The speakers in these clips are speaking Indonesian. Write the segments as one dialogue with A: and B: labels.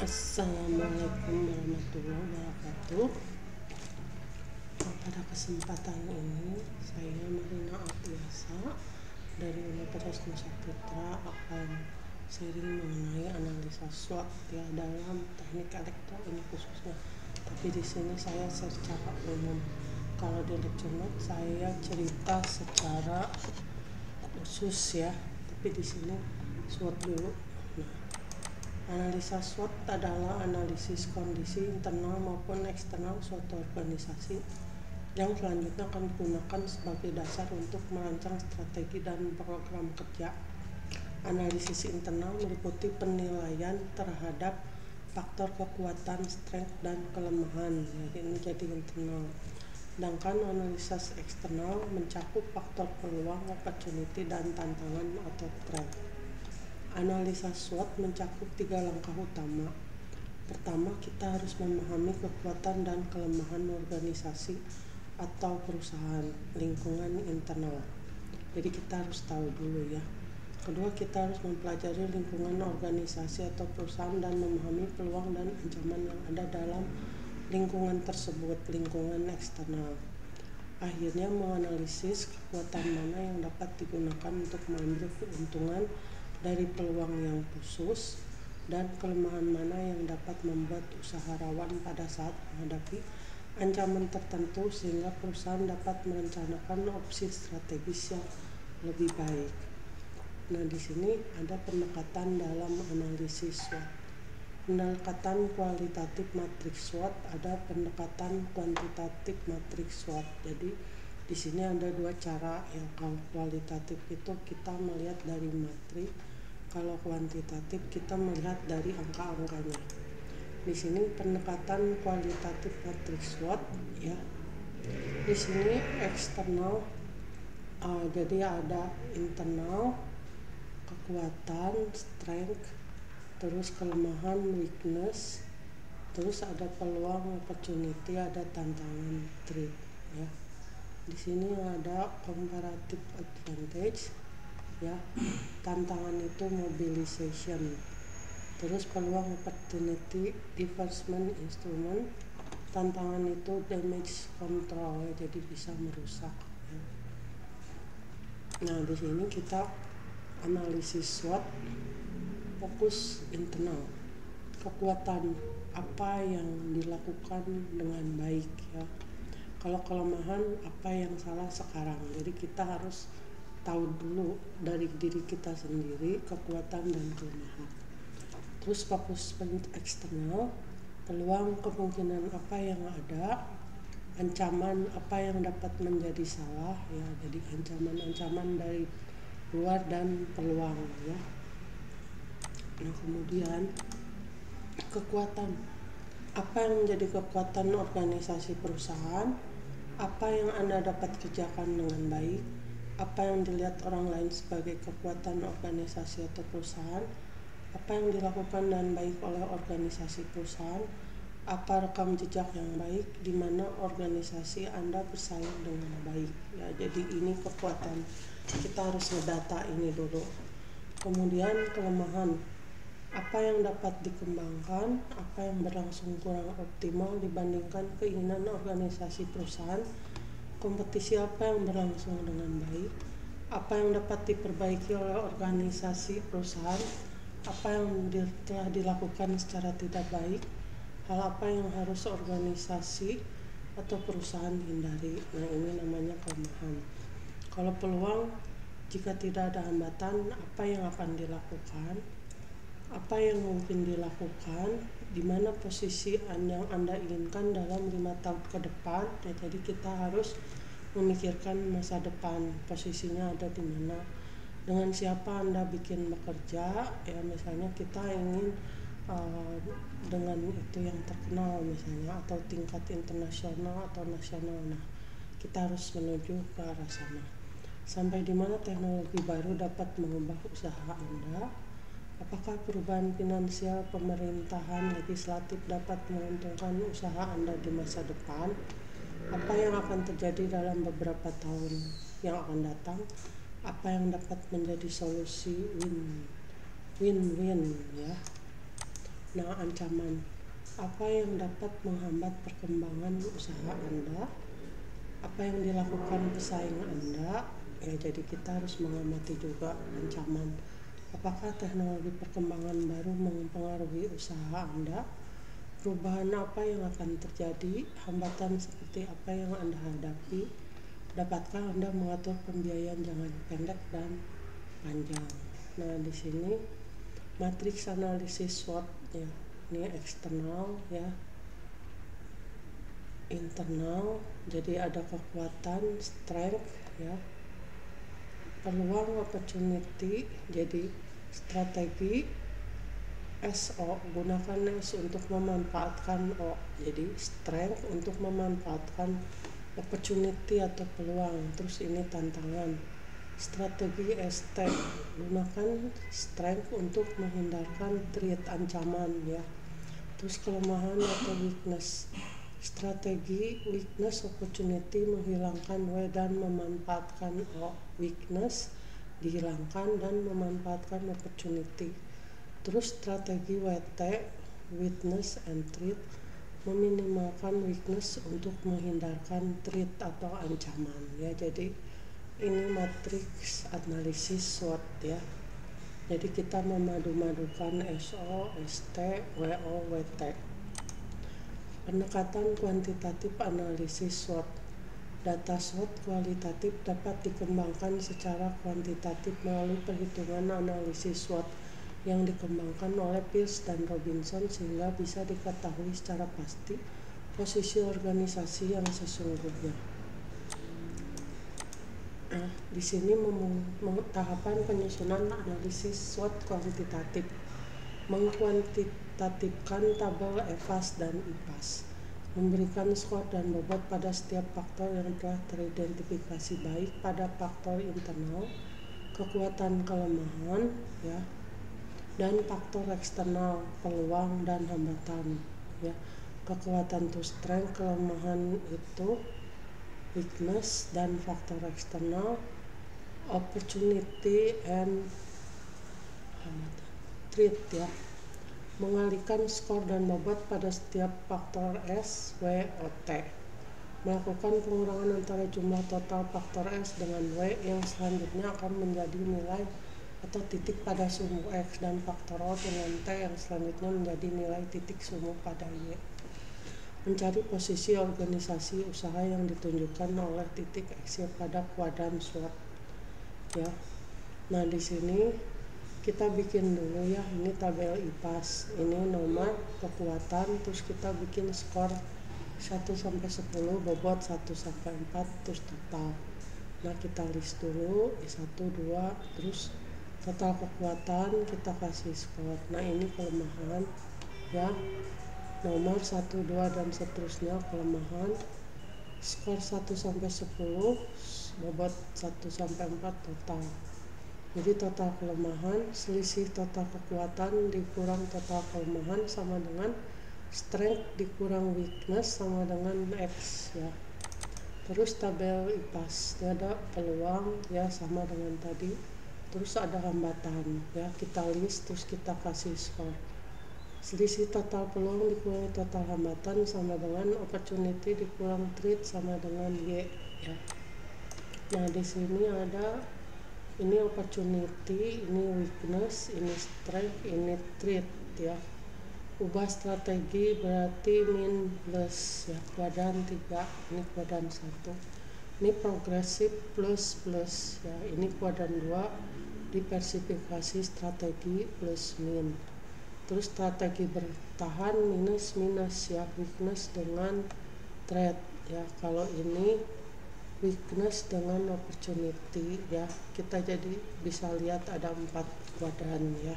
A: Assalamualaikum warahmatullahi wabarakatuh. Pada kesempatan ini saya Marina Artiasa dari Universitas Nusa Putra akan sharing mengenai analisa SWOT ya dalam teknik elektro ini khususnya. Tapi di sini saya secara umum. Kalau di lecture note saya cerita secara khusus ya. Tapi di sini SWOT dulu. Analisa SWOT adalah analisis kondisi internal maupun eksternal suatu organisasi yang selanjutnya akan digunakan sebagai dasar untuk merancang strategi dan program kerja. Analisis internal meliputi penilaian terhadap faktor kekuatan, strength, dan kelemahan. Ini jadi internal. Sedangkan analisis eksternal mencakup faktor peluang, opportunity, dan tantangan atau threat. Analisa SWOT mencakup 3 langkah utama. Pertama, kita harus memahami kekuatan dan kelemahan organisasi atau perusahaan, lingkungan internal. Jadi kita harus tahu dulu ya. Kedua, kita harus mempelajari lingkungan organisasi atau perusahaan dan memahami peluang dan ancaman yang ada dalam lingkungan tersebut, lingkungan eksternal. Akhirnya, menganalisis kekuatan mana yang dapat digunakan untuk mengambil keuntungan dari peluang yang khusus dan kelemahan mana yang dapat membuat usaha rawan pada saat menghadapi ancaman tertentu sehingga perusahaan dapat merencanakan opsi strategis yang lebih baik. Nah, di sini ada pendekatan dalam analisis SWOT. Pendekatan kualitatif matriks SWOT, ada pendekatan kuantitatif matriks SWOT. Jadi di sini ada dua cara ya. Kalau kualitatif itu kita melihat dari matriks, kalau kuantitatif kita melihat dari angka-angkanya. Di sini pendekatan kualitatif matriks SWOT ya. Di sini eksternal, jadi ada internal, kekuatan, strength, terus kelemahan, weakness, terus ada peluang, opportunity, ada tantangan, threat ya. Di sini ada comparative advantage ya, tantangan itu mobilization, terus peluang, opportunity, divestment instrument, tantangan itu damage control ya, jadi bisa merusak ya. Nah, di sini kita analisis SWOT fokus internal, kekuatan apa yang dilakukan dengan baik ya. Kalau kelemahan apa yang salah sekarang, jadi kita harus tahu dulu dari diri kita sendiri kekuatan dan kelemahan. Terus fokus eksternal, peluang, kemungkinan apa yang ada, ancaman apa yang dapat menjadi salah ya, jadi ancaman-ancaman dari luar dan peluang ya. Nah, kemudian kekuatan, apa yang menjadi kekuatan organisasi perusahaan, apa yang Anda dapat kerjakan dengan baik, apa yang dilihat orang lain sebagai kekuatan organisasi atau perusahaan, apa yang dilakukan dan baik oleh organisasi perusahaan, apa rekam jejak yang baik di mana organisasi Anda bersaing dengan baik ya. Jadi ini kekuatan, kita harus ngedata ini dulu. Kemudian kelemahan, apa yang dapat dikembangkan, apa yang berlangsung kurang optimal dibandingkan keinginan organisasi perusahaan, kompetisi apa yang berlangsung dengan baik, apa yang dapat diperbaiki oleh organisasi perusahaan, apa yang telah dilakukan secara tidak baik, hal apa yang harus organisasi atau perusahaan hindari. Nah, ini namanya kelemahan. Kalau peluang, jika tidak ada hambatan, apa yang akan dilakukan, apa yang mungkin dilakukan, di mana posisi yang Anda inginkan dalam 5 tahun ke depan ya. Jadi kita harus memikirkan masa depan, posisinya ada di mana, dengan siapa Anda bikin bekerja ya. Misalnya kita ingin dengan itu yang terkenal misalnya, atau tingkat internasional atau nasional. Nah, kita harus menuju ke arah sana. Sampai di mana teknologi baru dapat mengubah usaha Anda, apakah perubahan finansial, pemerintahan, legislatif dapat menguntungkan usaha Anda di masa depan, apa yang akan terjadi dalam beberapa tahun yang akan datang, apa yang dapat menjadi solusi win-win ya. Nah, ancaman apa yang dapat menghambat perkembangan usaha Anda? Apa yang dilakukan pesaing Anda? Ya, jadi kita harus mengamati juga ancaman. Apakah teknologi perkembangan baru mempengaruhi usaha Anda? Perubahan apa yang akan terjadi? Hambatan seperti apa yang Anda hadapi? Dapatkah Anda mengatur pembiayaan jangka pendek dan panjang? Nah, di sini matriks analisis SWOT ya. Ini eksternal ya, internal. Jadi ada kekuatan, strength ya, peluang, opportunity. Jadi strategi SO, gunakan S untuk memanfaatkan O. Jadi strength untuk memanfaatkan opportunity atau peluang. Terus ini tantangan. Strategi ST, gunakan strength untuk menghindarkan threat, ancaman ya. Terus kelemahan atau weakness, strategi weakness, opportunity, menghilangkan W dan memanfaatkan O. Weakness dihilangkan dan memanfaatkan opportunity. Terus strategi WT, weakness and threat, meminimalkan weakness untuk menghindarkan threat atau ancaman ya. Jadi ini matriks analisis SWOT ya. Jadi kita memadu-madukan SO, ST, WO, WT. Pendekatan kuantitatif analisis SWOT. Data SWOT kualitatif dapat dikembangkan secara kuantitatif melalui perhitungan analisis SWOT yang dikembangkan oleh Pearce dan Robinson sehingga bisa diketahui secara pasti posisi organisasi yang sesungguhnya. Nah, di sini tahapan penyusunan analisis SWOT kuantitatif, mengkuantitatifkan tabel EVAS dan IPAS, memberikan skor dan bobot pada setiap faktor yang telah teridentifikasi baik pada faktor internal, kekuatan kelemahan ya, dan faktor eksternal, peluang dan hambatan ya. Kekuatan to strength, kelemahan itu weakness, dan faktor eksternal opportunity and threat ya. Mengalihkan skor dan bobot pada setiap faktor S, W, O, T. Melakukan pengurangan antara jumlah total faktor S dengan W yang selanjutnya akan menjadi nilai atau titik pada sumbu X, dan faktor O dengan T yang selanjutnya menjadi nilai titik sumbu pada Y. Mencari posisi organisasi usaha yang ditunjukkan oleh titik X pada kuadran SWOT ya. Nah, di sini kita bikin dulu ya, ini tabel IPAS, ini nomor, kekuatan, terus kita bikin skor 1 sampai 10, bobot 1 sampai 4, terus total. Nah, kita list dulu 1, 2, terus total kekuatan kita kasih skor. Nah, ini kelemahan ya, nomor 1, 2 dan seterusnya kelemahan, skor 1 sampai 10, bobot 1 sampai 4, total. Jadi total kelemahan, selisih total kekuatan dikurang total kelemahan sama dengan strength dikurang weakness sama dengan X ya. Terus tabel IPAS, ada peluang ya sama dengan tadi. Terus ada hambatan ya, kita list terus kita kasih skor. Selisih total peluang dikurang total hambatan sama dengan opportunity dikurang threat sama dengan Y ya. Nah, di sini ada ini opportunity, ini weakness, ini strength, ini threat ya. Ubah strategi berarti min plus ya, kuadran 3, ini kuadran 1. Ini progresif plus plus ya, ini kuadran 2, diversifikasi strategi plus min. Terus strategi bertahan minus minus ya, weakness dengan threat ya. Kalau ini weakness dengan opportunity ya, kita jadi bisa lihat ada 4 kuadran ya.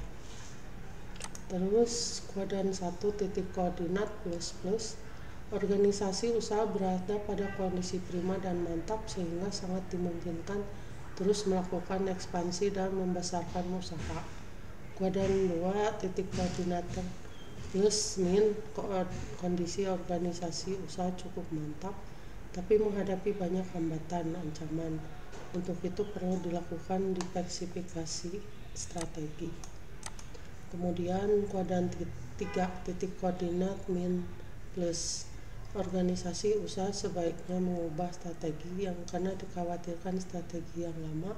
A: Terus kuadran 1 titik koordinat plus plus, organisasi usaha berada pada kondisi prima dan mantap sehingga sangat dimungkinkan terus melakukan ekspansi dan membesarkan usaha. Kuadran 2 titik koordinat plus min, kondisi organisasi usaha cukup mantap tapi menghadapi banyak hambatan, ancaman. Untuk itu perlu dilakukan diversifikasi strategi. Kemudian kuadran 3. Titik koordinat min plus. Organisasi usaha sebaiknya mengubah strategi yang karena dikhawatirkan strategi yang lama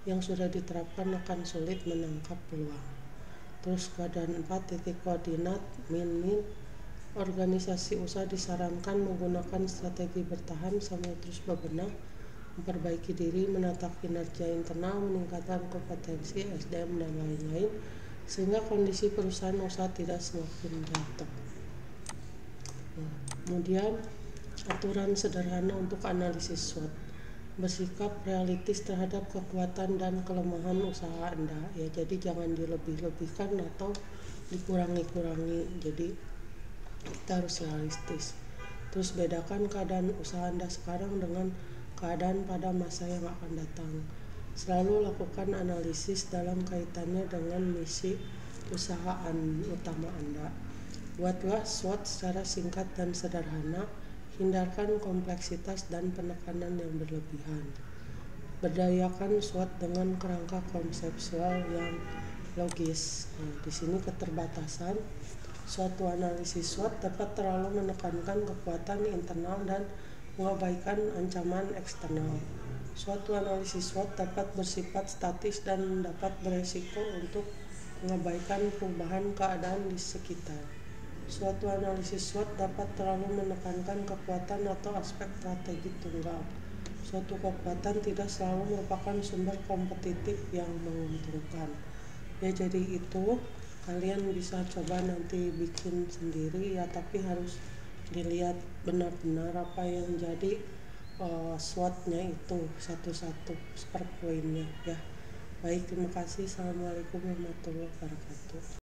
A: yang sudah diterapkan akan sulit menangkap peluang. Terus kuadran 4. Titik koordinat min. Organisasi usaha disarankan menggunakan strategi bertahan sambil terus berbenah, memperbaiki diri, menata kinerja internal, meningkatkan kompetensi SDM dan lain-lain sehingga kondisi perusahaan usaha tidak semakin jatuh. Kemudian aturan sederhana untuk analisis SWOT. Bersikap realistis terhadap kekuatan dan kelemahan usaha Anda. Ya, jadi jangan dilebih-lebihkan atau dikurangi-kurangi. Jadi kita harus realistis. Terus bedakan keadaan usaha Anda sekarang dengan keadaan pada masa yang akan datang. Selalu lakukan analisis dalam kaitannya dengan misi usaha utama Anda. Buatlah SWOT secara singkat dan sederhana, hindarkan kompleksitas dan penekanan yang berlebihan. Berdayakan SWOT dengan kerangka konseptual yang logis. Di sini keterbatasan. Suatu analisis SWOT dapat terlalu menekankan kekuatan internal dan mengabaikan ancaman eksternal. Suatu analisis SWOT dapat bersifat statis dan dapat beresiko untuk mengabaikan perubahan keadaan di sekitar. Suatu analisis SWOT dapat terlalu menekankan kekuatan atau aspek strategi tunggal. Suatu kekuatan tidak selalu merupakan sumber kompetitif yang menguntungkan. Ya, jadi itu kalian bisa coba nanti bikin sendiri ya, tapi harus dilihat benar-benar apa yang jadi SWOT-nya itu satu-satu per poinnya ya. Baik, terima kasih. Assalamualaikum warahmatullahi wabarakatuh.